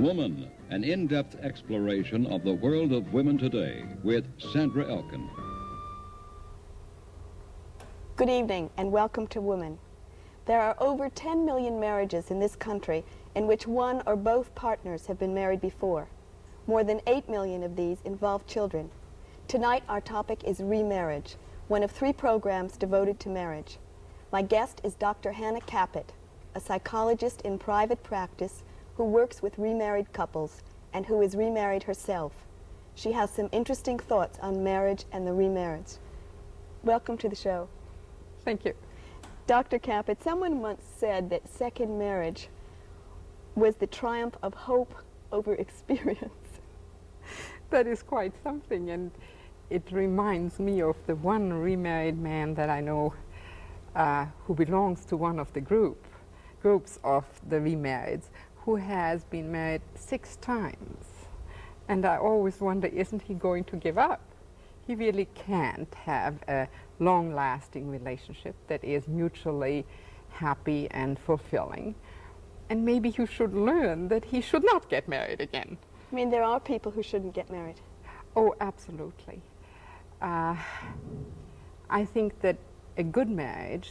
Woman, an in-depth exploration of the world of women today with Sandra Elkin. Good evening and welcome to Women. There are over 10 million marriages in this country in which one or both partners have been married before. More than 8 million of these involve children. Tonight our topic is remarriage, one of 3 programs devoted to marriage. My guest is Dr. Hanna Kapit, a psychologist in private practice who works with remarried couples and who is remarried herself. She has some interesting thoughts on marriage and the remarriage. Welcome to the show. Thank you. Dr. Kapit, someone once said that second marriage was the triumph of hope over experience. That is quite something, and it reminds me of the one remarried man that I know who belongs to one of the groups of the remarrieds, who has been married 6 times. And I always wonder, isn't he going to give up? He really can't have a long-lasting relationship that is mutually happy and fulfilling. And maybe you should learn that he should not get married again. I mean, there are people who shouldn't get married. Oh, absolutely. I think that a good marriage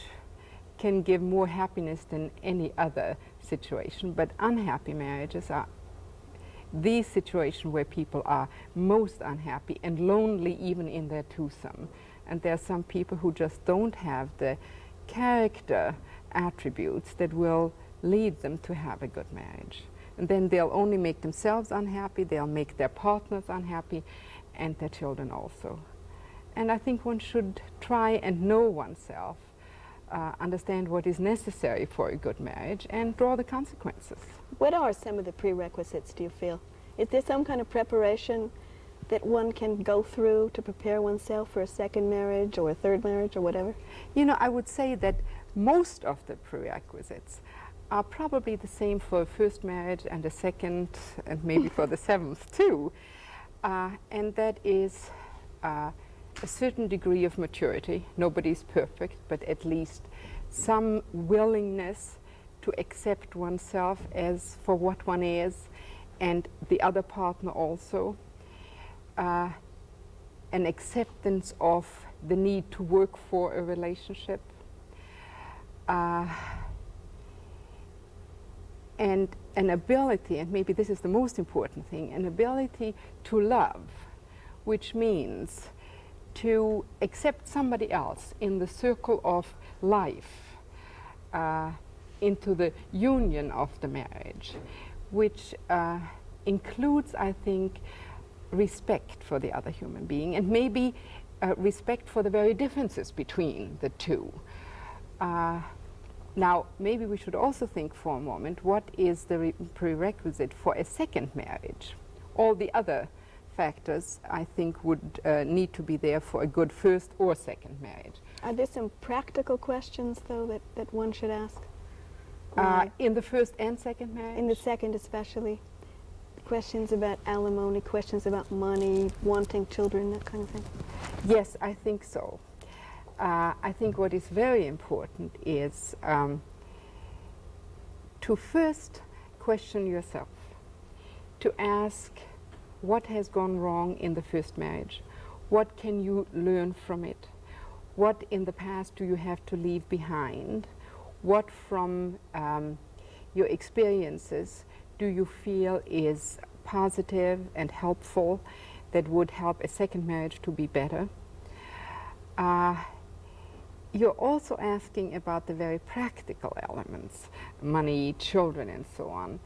can give more happiness than any other situation, but unhappy marriages are the situation where people are most unhappy and lonely even in their twosome. And there are some people who just don't have the character attributes that will lead them to have a good marriage. And then they'll only make themselves unhappy, they'll make their partners unhappy, and their children also. And I think one should try and know oneself, understand what is necessary for a good marriage, and draw the consequences. What are some of the prerequisites, do you feel? Is there some kind of preparation that one can go through to prepare oneself for a second marriage or a third marriage or whatever? You know, I would say that most of the prerequisites are probably the same for a first marriage and a second, and maybe for the 7th too. And that is a certain degree of maturity. Nobody's perfect, but at least some willingness to accept oneself as for what one is, and the other partner also. An acceptance of the need to work for a relationship. And an ability, and maybe this is the most important thing, an ability to love, which means to accept somebody else in the circle of life, into the union of the marriage, which includes, I think, respect for the other human being, and maybe respect for the very differences between the two. Now, maybe we should also think for a moment, what is the prerequisite for a second marriage? All the other factors, I think, would need to be there for a good first or second marriage. Are there some practical questions, though, that one should ask? In the first and second marriage? In the second especially. Questions about alimony, questions about money, wanting children, that kind of thing? Yes, I think so. I think what is very important is to first question yourself, to ask what has gone wrong in the first marriage, what can you learn from it, what in the past do you have to leave behind, what from your experiences do you feel is positive and helpful that would help a second marriage to be better. You're also asking about the very practical elements, money, children, and so on.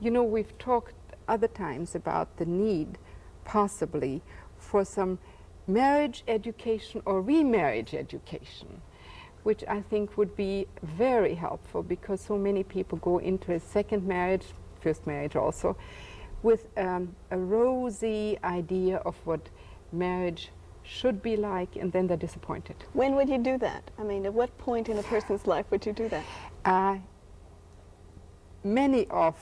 You know, we've talked other times about the need, possibly, for some marriage education or remarriage education, which I think would be very helpful, because so many people go into a second marriage, first marriage also, with a rosy idea of what marriage should be like, and then they're disappointed. When would you do that? I mean, at what point in a person's life would you do that? Many of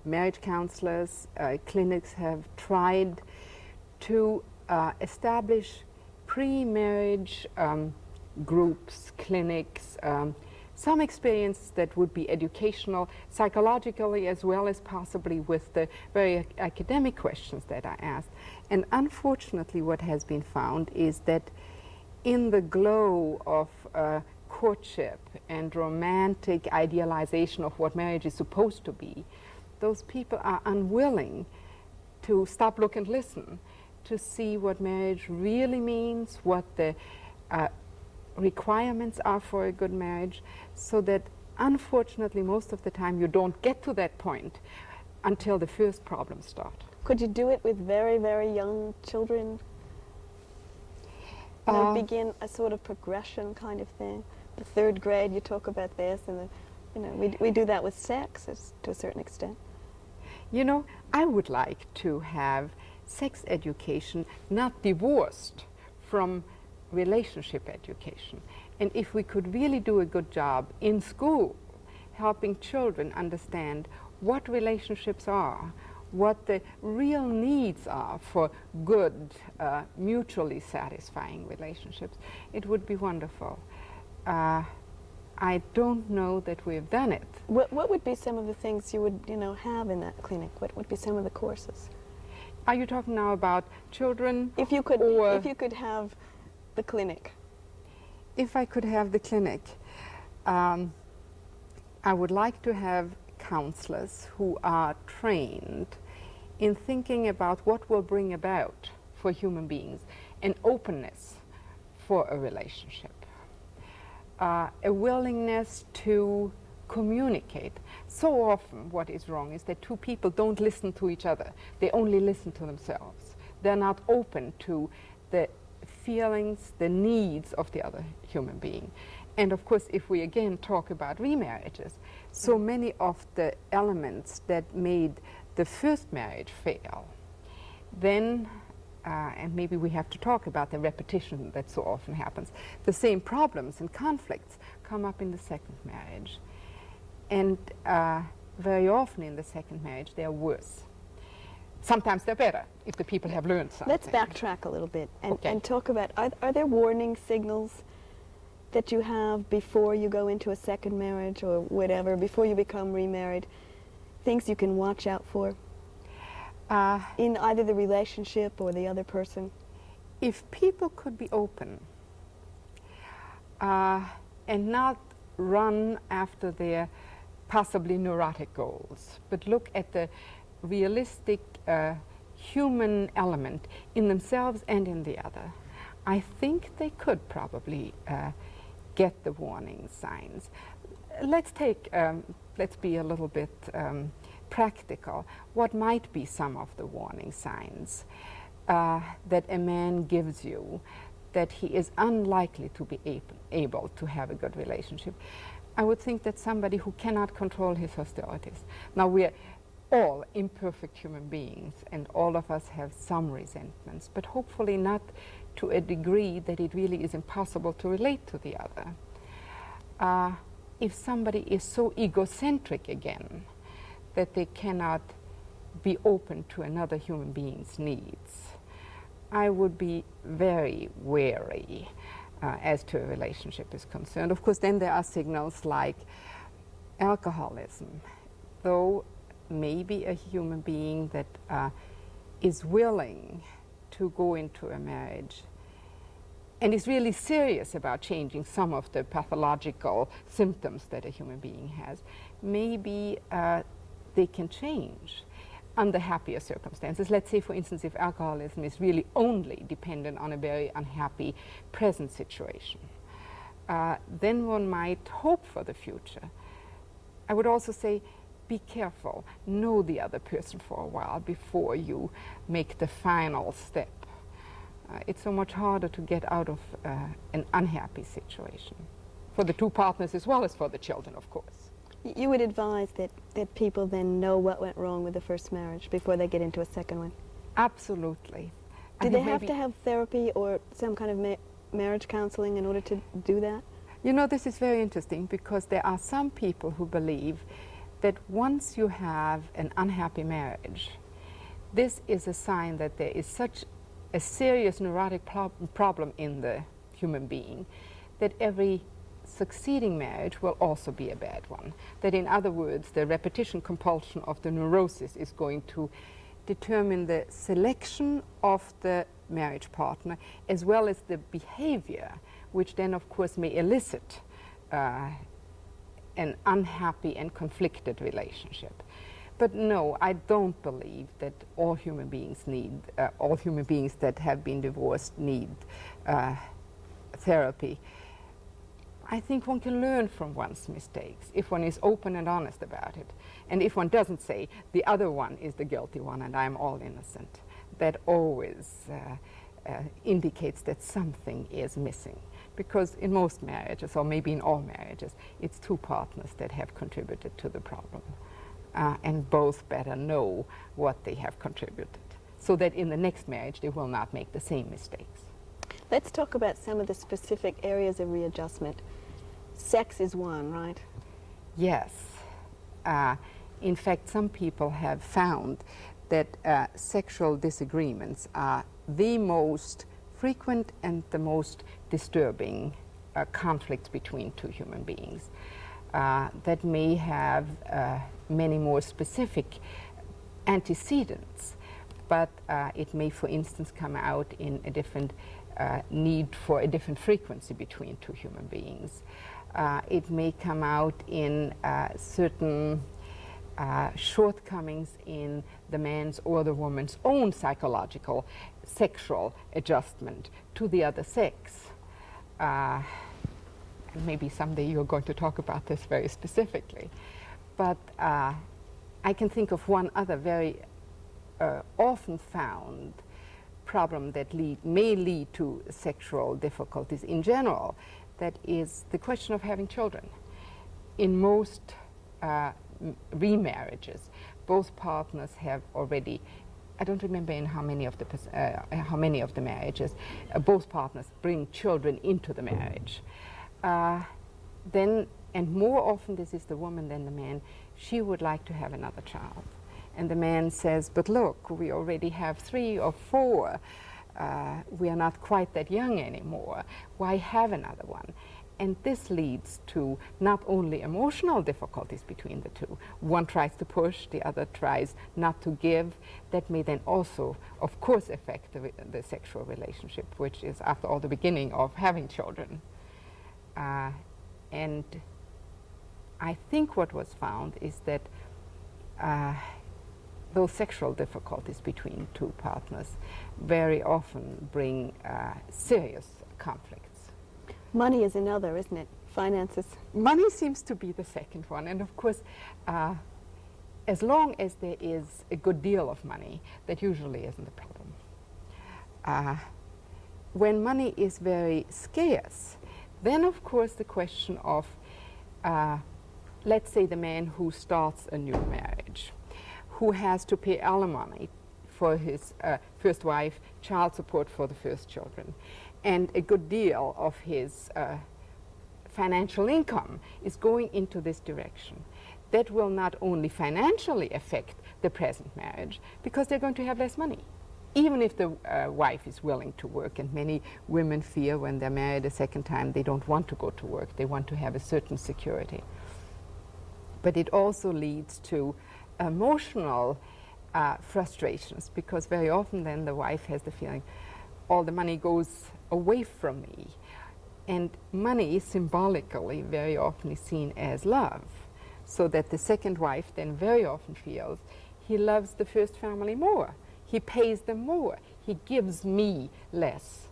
marriage counselors, clinics have tried to establish pre-marriage groups, clinics, some experience that would be educational, psychologically, as well as possibly with the very academic questions that I asked. And unfortunately, what has been found is that in the glow of courtship and romantic idealization of what marriage is supposed to be, those people are unwilling to stop, look, and listen, to see what marriage really means, what the requirements are for a good marriage, so that unfortunately most of the time you don't get to that point until the first problems start. Could you do it with very, very young children? Begin a sort of progression kind of thing? The third grade, you talk about this, and we do that with sex to a certain extent. You know, I would like to have sex education not divorced from relationship education. And if we could really do a good job in school, helping children understand what relationships are, what the real needs are for good, mutually satisfying relationships, it would be wonderful. I don't know that we've done it. What would be some of the things you would, have in that clinic? What would be some of the courses? Are you talking now about children? If you could have the clinic. If I could have the clinic, I would like to have counselors who are trained in thinking about what will bring about for human beings an openness for a relationship, a willingness to communicate. So often what is wrong is that two people don't listen to each other. They only listen to themselves. They're not open to the feelings, the needs of the other human being. And of course, if we again talk about remarriages, so many of the elements that made the first marriage fail, then, and maybe we have to talk about the repetition that so often happens, the same problems and conflicts come up in the second marriage. And very often in the second marriage, they are worse. Sometimes they're better if the people have learned something. Let's backtrack a little bit and talk about, are there warning signals that you have before you go into a second marriage or whatever, before you become remarried, things you can watch out for in either the relationship or the other person? If people could be open and not run after their possibly neurotic goals, but look at the realistic human element in themselves and in the other, I think they could probably get the warning signs. Let's be a little bit practical. What might be some of the warning signs that a man gives you that he is unlikely to be able to have a good relationship? I would think that somebody who cannot control his hostilities. Now, we're all imperfect human beings, and all of us have some resentments, but hopefully not to a degree that it really is impossible to relate to the other. If somebody is so egocentric again that they cannot be open to another human being's needs, I would be very wary as to a relationship is concerned. Of course, then there are signals like alcoholism. Though maybe a human being that is willing to go into a marriage and is really serious about changing some of the pathological symptoms that a human being has, maybe they can change under happier circumstances. Let's say, for instance, if alcoholism is really only dependent on a very unhappy present situation, then one might hope for the future. I would also say, be careful. Know the other person for a while before you make the final step. It's so much harder to get out of an unhappy situation, for the two partners as well as for the children, of course. You would advise that people then know what went wrong with the first marriage before they get into a second one? Absolutely. Do they have to have therapy or some kind of marriage counseling in order to do that? You know, this is very interesting, because there are some people who believe that once you have an unhappy marriage, this is a sign that there is such a serious neurotic problem in the human being that every succeeding marriage will also be a bad one. That, in other words, the repetition compulsion of the neurosis is going to determine the selection of the marriage partner as well as the behavior, which then of course may elicit an unhappy and conflicted relationship. But no, I don't believe that all human beings that have been divorced need therapy. I think one can learn from one's mistakes if one is open and honest about it. And if one doesn't say, the other one is the guilty one and I'm all innocent. That always indicates that something is missing. Because in most marriages, or maybe in all marriages, it's two partners that have contributed to the problem. And both better know what they have contributed, so that in the next marriage they will not make the same mistakes. Let's talk about some of the specific areas of readjustment. Sex is one, right? Yes. In fact, some people have found that sexual disagreements are the most frequent and the most disturbing conflicts between two human beings. That may have many more specific antecedents, but it may, for instance, come out in a different need for a different frequency between two human beings. It may come out in certain shortcomings in the man's or the woman's own psychological, sexual adjustment to the other sex. And maybe someday you're going to talk about this very specifically. But I can think of one other very often found problem that may lead to sexual difficulties in general. That is the question of having children. In most remarriages, both partners have already, I don't remember in how many of the marriages, both partners bring children into the marriage. Then, and more often this is the woman than the man, she would like to have another child. And the man says, but look, we already have 3 or 4. We are not quite that young anymore. Why have another one? And this leads to not only emotional difficulties between the two. One tries to push, the other tries not to give. That may then also, of course, affect the sexual relationship, which is, after all, the beginning of having children. And I think what was found is that those sexual difficulties between two partners very often bring serious conflicts. Money is another, isn't it? Finances. Money seems to be the second one. And of course, as long as there is a good deal of money, that usually isn't a problem. When money is very scarce, then of course the question of, let's say the man who starts a new marriage, who has to pay alimony for his first wife, child support for the first children, and a good deal of his financial income is going into this direction. That will not only financially affect the present marriage, because they're going to have less money, even if the wife is willing to work. And many women fear when they're married a second time, they don't want to go to work. They want to have a certain security. But it also leads to emotional frustrations, because very often then the wife has the feeling, all the money goes away from me. And money symbolically very often is seen as love, so that the second wife then very often feels he loves the first family more. He pays them more. He gives me less.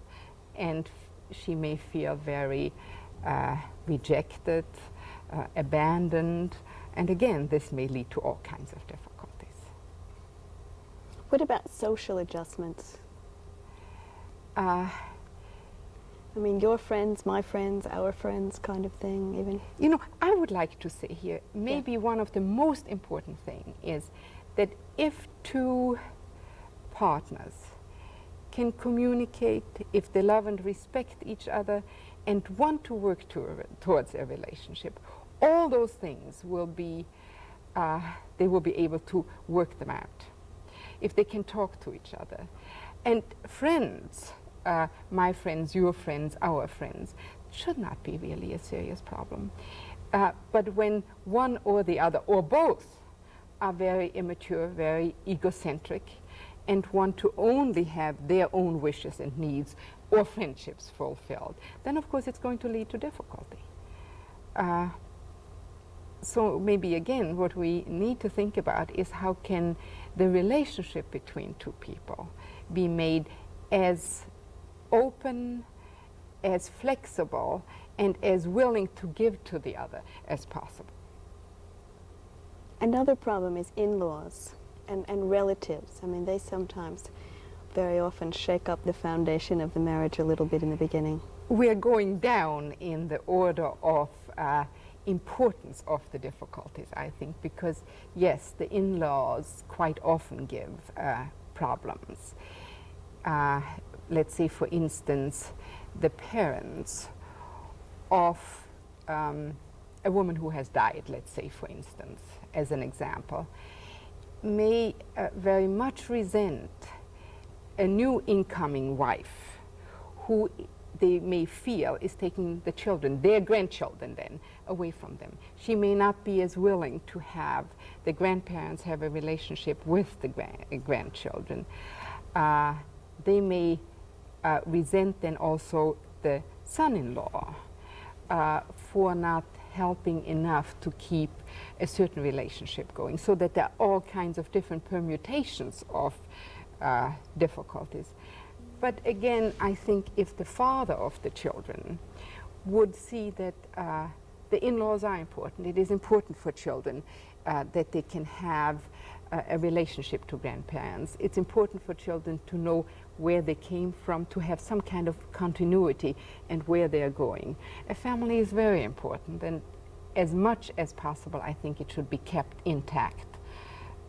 And she may feel very rejected, abandoned. And again, this may lead to all kinds of difficulties. What about social adjustments? I mean, your friends, my friends, our friends kind of thing, even. You know, I would like to say here, maybe one of the most important things is that if two partners can communicate, if they love and respect each other and want to work towards a relationship, all those things will be, they will be able to work them out. If they can talk to each other. And friends, my friends, your friends, our friends, should not be really a serious problem. But when one or the other, or both, are very immature, very egocentric, and want to only have their own wishes and needs or friendships fulfilled, then of course it's going to lead to difficulty. So maybe again what we need to think about is how can the relationship between two people be made as open, as flexible, and as willing to give to the other as possible. Another problem is in-laws and relatives. I mean, they sometimes, very often, shake up the foundation of the marriage a little bit in the beginning. We are going down in the order of importance of the difficulties, I think, because yes, the in-laws quite often give problems. Let's say, for instance, the parents of a woman who has died, let's say, for instance, as an example, may very much resent a new incoming wife who they may feel is taking the children, their grandchildren then, away from them. She may not be as willing to have the grandparents have a relationship with the grandchildren. They may resent then also the son-in-law for not helping enough to keep a certain relationship going, so that there are all kinds of different permutations of difficulties. But again, I think if the father of the children would see that the in-laws are important, it is important for children that they can have a relationship to grandparents. It's important for children to know where they came from, to have some kind of continuity and where they are going. A family is very important, and as much as possible, I think it should be kept intact.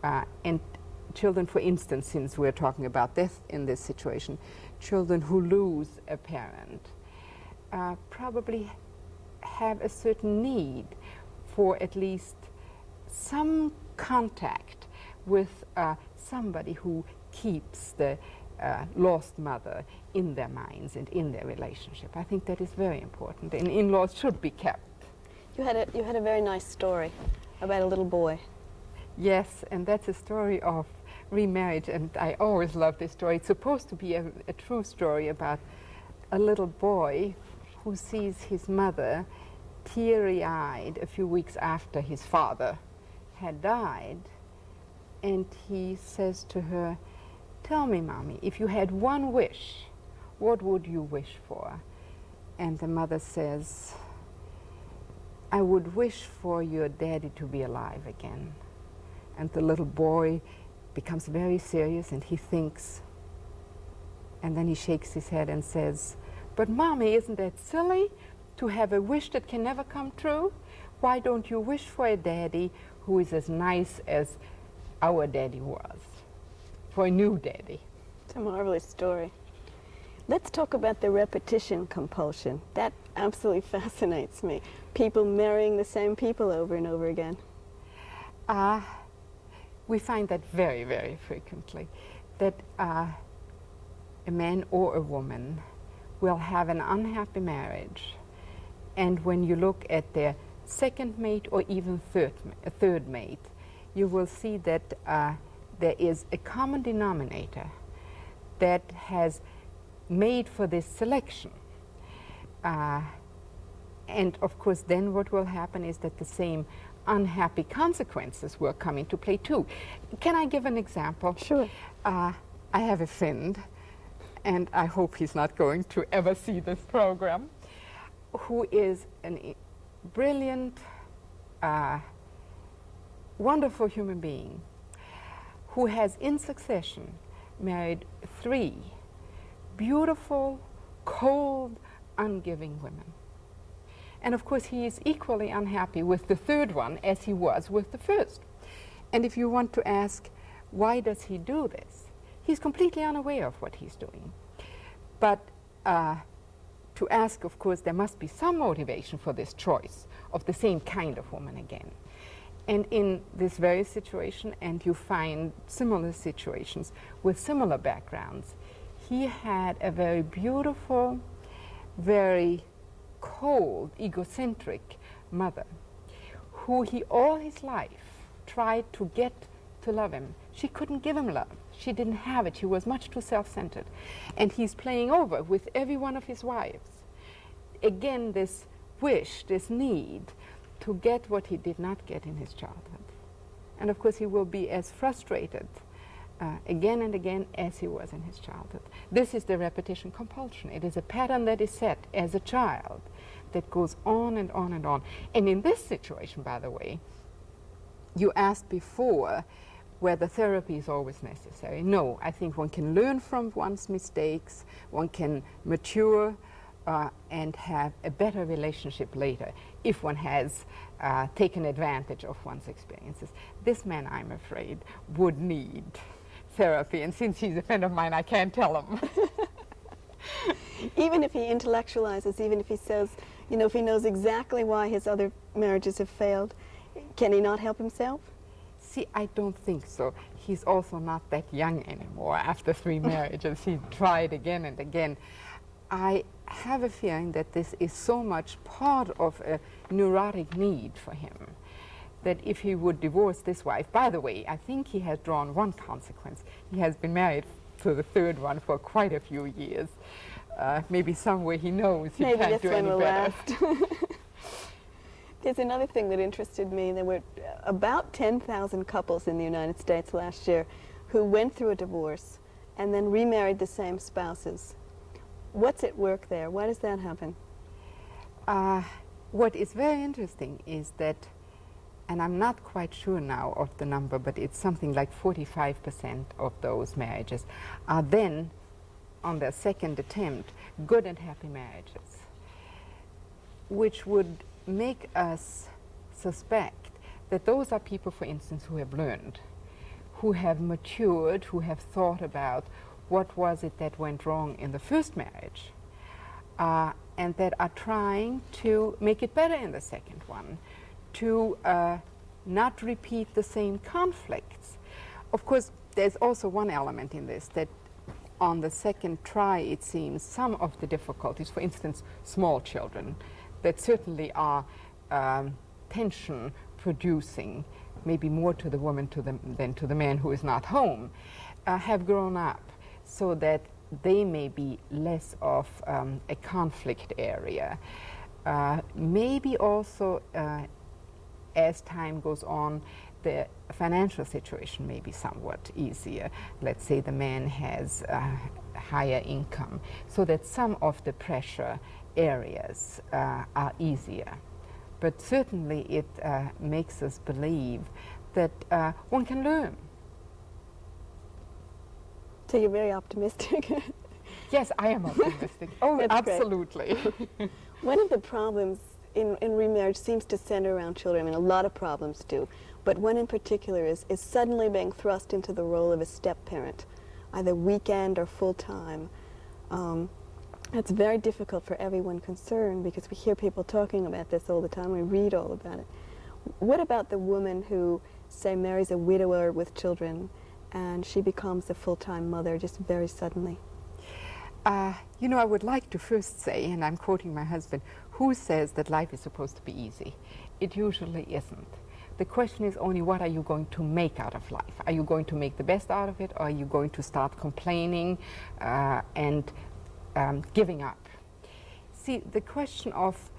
And children, for instance, since we're talking about death in this situation, children who lose a parent probably have a certain need for at least some contact with somebody who keeps the lost mother in their minds and in their relationship. I think that is very important, and in-laws should be kept. You had a very nice story about a little boy. Yes, and that's a story of remarriage, and I always love this story. It's supposed to be a true story about a little boy who sees his mother teary-eyed a few weeks after his father had died, and he says to her, "Tell me, Mommy, if you had one wish, what would you wish for?" And the mother says, "I would wish for your daddy to be alive again." And the little boy becomes very serious, and he thinks, and then he shakes his head and says, "But Mommy, isn't that silly to have a wish that can never come true? Why don't you wish for a daddy who is as nice as our daddy was, for a new daddy?" It's a marvelous story. Let's talk about the repetition compulsion. That absolutely fascinates me. People marrying the same people over and over again. We find that very, very frequently, that a man or a woman will have an unhappy marriage, and when you look at their second mate or even third mate, you will see that there is a common denominator that has made for this selection. And of course then what will happen is that the same unhappy consequences will come into play too. Can I give an example? Sure. I have a friend, and I hope he's not going to ever see this program, who is a brilliant, wonderful human being, who has in succession married 3 beautiful, cold, ungiving women. And of course he is equally unhappy with the third one as he was with the first. And if you want to ask, why does he do this? He's completely unaware of what he's doing. But to ask, of course, there must be some motivation for this choice of the same kind of woman again. And in this very situation, and you find similar situations with similar backgrounds, he had a very beautiful, very cold, egocentric mother who he all his life tried to get to love him. She couldn't give him love. She didn't have it. She was much too self-centered. And he's playing over with every one of his wives. Again, this wish, this need to get what he did not get in his childhood. And of course, he will be as frustrated again and again as he was in his childhood. This is the repetition compulsion. It is a pattern that is set as a child that goes on and on and on. And in this situation, by the way, you asked before whether therapy is always necessary. No, I think one can learn from one's mistakes, one can mature and have a better relationship later if one has taken advantage of one's experiences. This man, I'm afraid, would need therapy, and since he's a friend of mine, I can't tell him. Even if he intellectualizes, even if he says, you know, if he knows exactly why his other marriages have failed, can he not help himself? See, I don't think so. He's also not that young anymore. After 3 marriages, he tried again and again. I have a feeling that this is so much part of a neurotic need for him that if he would divorce this wife, by the way, I think he has drawn one consequence. He has been married to the 3rd one for quite a few years. Maybe somewhere he knows he Maybe can't this do one any will better. last. There's another thing that interested me. There were about 10,000 couples in the United States last year who went through a divorce and then remarried the same spouses. What's at work there? Why does that happen? What is very interesting is that, and I'm not quite sure now of the number, but it's something like 45% of those marriages are then, on their 2nd attempt, good and happy marriages, which would make us suspect that those are people, for instance, who have learned, who have matured, who have thought about what was it that went wrong in the first marriage, and that are trying to make it better in the 2nd one, to not repeat the same conflicts. Of course, there's also one element in this, that on the 2nd try, it seems, some of the difficulties, for instance, small children, that certainly are tension producing, maybe more to the woman than to the man who is not home, have grown up so that they may be less of a conflict area. Maybe also as time goes on, the financial situation may be somewhat easier. Let's say the man has higher income, so that some of the pressure areas are easier. But certainly it makes us believe that one can learn. So you're very optimistic. Yes, I am optimistic. Oh, That's absolutely. One of the problems in remarriage seems to center around children. I mean, a lot of problems do. But one in particular is suddenly being thrust into the role of a step-parent, either weekend or full-time. It's very difficult for everyone concerned because we hear people talking about this all the time. We read all about it. What about the woman who, say, marries a widower with children and she becomes a full-time mother just very suddenly? You know, I would like to first say, and I'm quoting my husband, who says that life is supposed to be easy? It usually isn't. The question is only, what are you going to make out of life? Are you going to make the best out of it, or are you going to start complaining and giving up? See, the question of,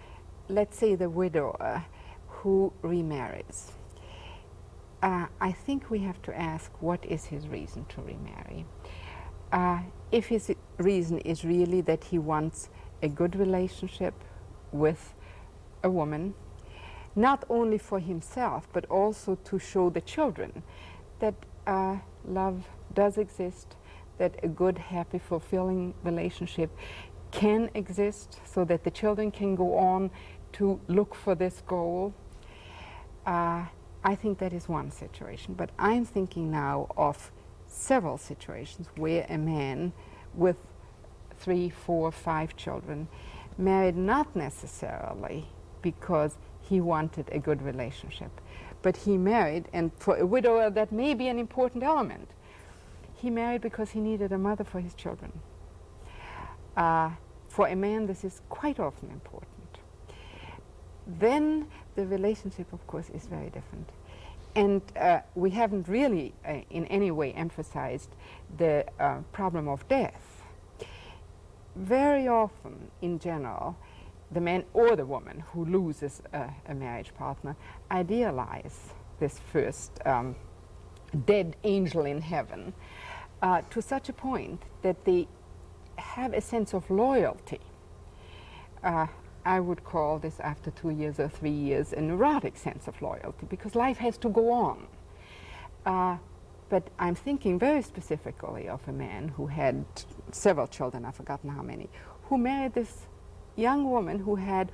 let's say, the widower who remarries, I think we have to ask, what is his reason to remarry? If his reason is really that he wants a good relationship with a woman, not only for himself, but also to show the children that love does exist, that a good, happy, fulfilling relationship can exist, so that the children can go on to look for this goal. I think that is one situation, but I'm thinking now of several situations where a man with 3, 4, 5 children married not necessarily because he wanted a good relationship, but he married, and for a widower that may be an important element, he married because he needed a mother for his children. For a man, this is quite often important. then the relationship, of course, is very different. And we haven't really in any way emphasized the problem of death. Very often, in general, the man or the woman who loses a marriage partner idealize this first dead angel in heaven to such a point that they have a sense of loyalty. I would call this, after 2 years or 3 years, a neurotic sense of loyalty, because life has to go on. But I'm thinking very specifically of a man who had several children, I've forgotten how many, who married this young woman who had,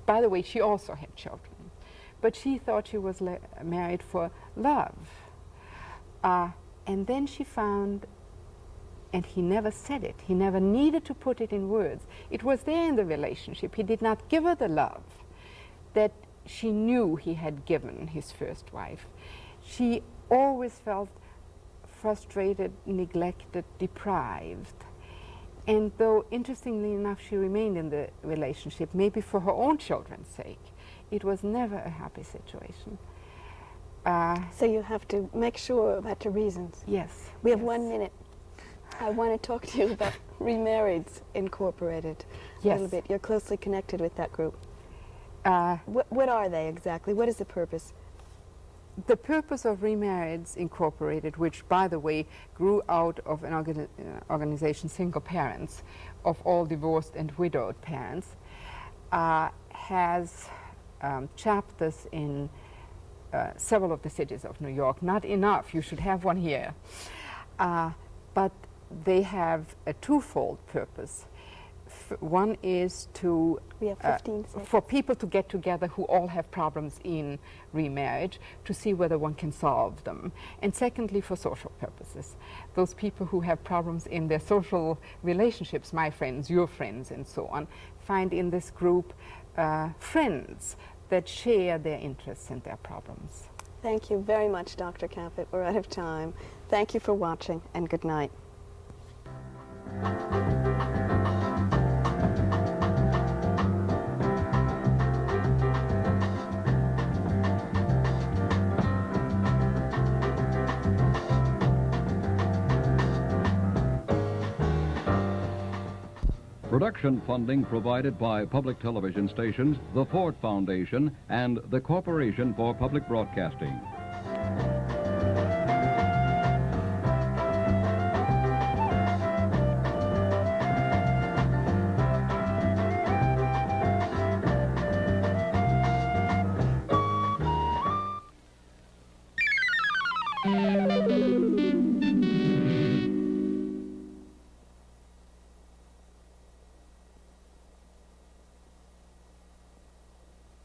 by the way, she also had children, but she thought she was married for love. And then she found, and he never said it, he never needed to put it in words, it was there in the relationship, he did not give her the love that she knew he had given his first wife. She always felt frustrated, neglected, deprived. And though, interestingly enough, she remained in the relationship, maybe for her own children's sake, it was never a happy situation. So you have to make sure about the reasons. Yes. We have yes. 1 minute. I want to talk to you about Remarrieds Incorporated a Yes. little bit. You're closely connected with that group. Uh, What are they exactly? What is the purpose? The purpose of Remarrieds Incorporated, which, by the way, grew out of an organization, Single Parents, of all divorced and widowed parents, has chapters in several of the cities of New York. Not enough, you should have one here. But they have a twofold purpose. One is to We have 15 seconds. for people to get together who all have problems in remarriage, to see whether one can solve them. And secondly, for social purposes. Those people who have problems in their social relationships, my friends, your friends, and so on, find in this group friends that share their interests and their problems. Thank you very much, Dr. Kapit. We're out of time. Thank you for watching, and good night. Production funding provided by public television stations, the Ford Foundation, and the Corporation for Public Broadcasting.